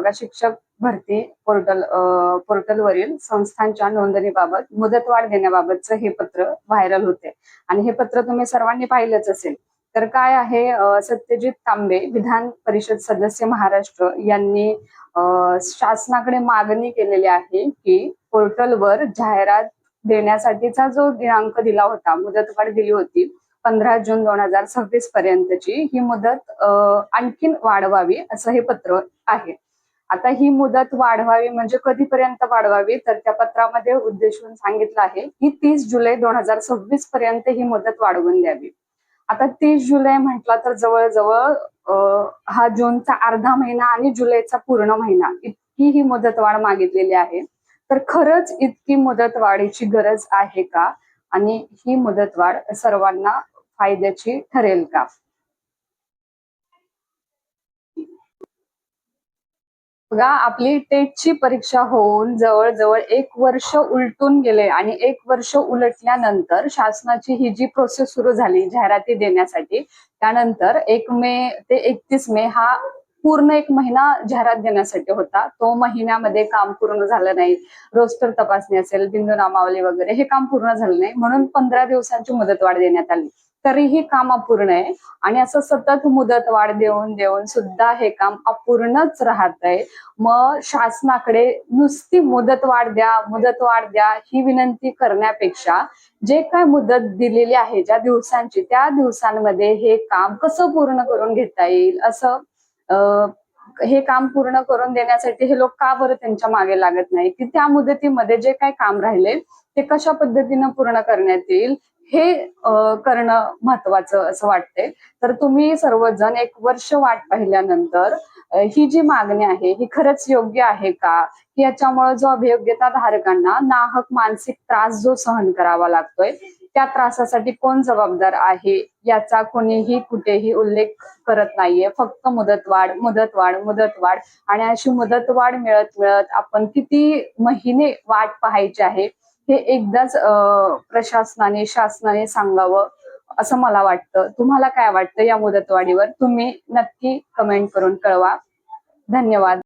बघा, शिक्षक भरती पोर्टलवरील संस्थांच्या नोंदणीबाबत मुदतवाढ देण्याबाबतचं हे पत्र व्हायरल होते आणि हे पत्र तुम्ही सर्वांनी पाहिलंच असेल. तर काय आहे, सत्यजित तांबे विधान परिषद सदस्य महाराष्ट्र यांनी शासनाकडे मागणी केलेली आहे की पोर्टलवर जाहिरात देण्यासाठीचा जो दिनांक दिला होता, मुदतवाढ दिली होती 15 जून 2026 पर्यंतची, ही मुदत आणखीन वाढवावी असं हे पत्र आहे. आता ही मुदत वाढवावी म्हणजे कधीपर्यंत वाढवावी, तर त्या पत्रामध्ये उद्देशून सांगितलं आहे की 30 जुलै 2026 पर्यंत ही मुदत वाढवून द्यावी. आता 30 जुलै म्हटला तर जवळजवळ हा जूनचा अर्धा महिना आणि जुलैचा पूर्ण महिना इतकी ही मुदतवाढ मागितलेली आहे. तर खरंच इतकी मुदतवाढीची गरज आहे का आणि ही मुदतवाढ सर्वांना फायद्याची ठरेल का? बघा, आपली टेटची परीक्षा होऊन जवळजवळ 1 वर्ष उलटून गेले आणि 1 वर्ष उलटल्यानंतर शासनाची ही जी प्रोसेस सुरू झाली जाहिराती देण्यासाठी, त्यानंतर 1 मे ते 31 मे हा पूर्ण 1 महिना जाहिरात देण्यासाठी होता. तो महिन्यामध्ये काम पूर्ण झालं नाही, रोस्टर तपासणी असेल, बिंदू नामावली वगैरे हे काम पूर्ण झालं नाही, म्हणून 15 दिवसांची मुदतवाढ देण्यात आली. तरीही काम अपूर्ण आहे आणि असं सतत मुदतवाढ देऊन देऊन सुद्धा हे काम अपूर्णच राहतंय. मग शासनाकडे नुसती मुदतवाढ द्या, मुदतवाढ द्या ही विनंती करण्यापेक्षा जे काय मुदत दिलेली आहे ज्या दिवसांची, त्या दिवसांमध्ये हे काम कसं पूर्ण करून घेता येईल असं हे काम पूर्ण करून देण्यासाठी हे लोक का बरं त्यांच्या मागे लागत नाही की त्या मुदतीमध्ये जे काही काम राहिले ते कशा पद्धतीनं पूर्ण करण्यात येईल हे करणं महत्वाचं असं वाटतंय. तर तुम्ही सर्वजण 1 वर्ष वाट पाहिल्यानंतर ही जी मागणी आहे ही खरंच योग्य आहे का, की याच्यामुळे जो अभियोग्यता धारकांना नाहक मानसिक त्रास जो सहन करावा लागतोय, त्या त्रासासाठी कोण जबाबदार आहे याचा कोणीही कुठेही उल्लेख करत नाहीये. फक्त मुदतवाढ मुदतवाढ मुदतवाढ आणि अशी मुदतवाढ मिळत मिळत आपण किती महिने वाट पाहायची आहे हे एकदाच प्रशासनाने शासनाने सांगावं असं मला वाटतं. तुम्हाला काय वाटतं या मुदतवाढीवर? तुम्ही नक्की कमेंट करून कळवा. धन्यवाद.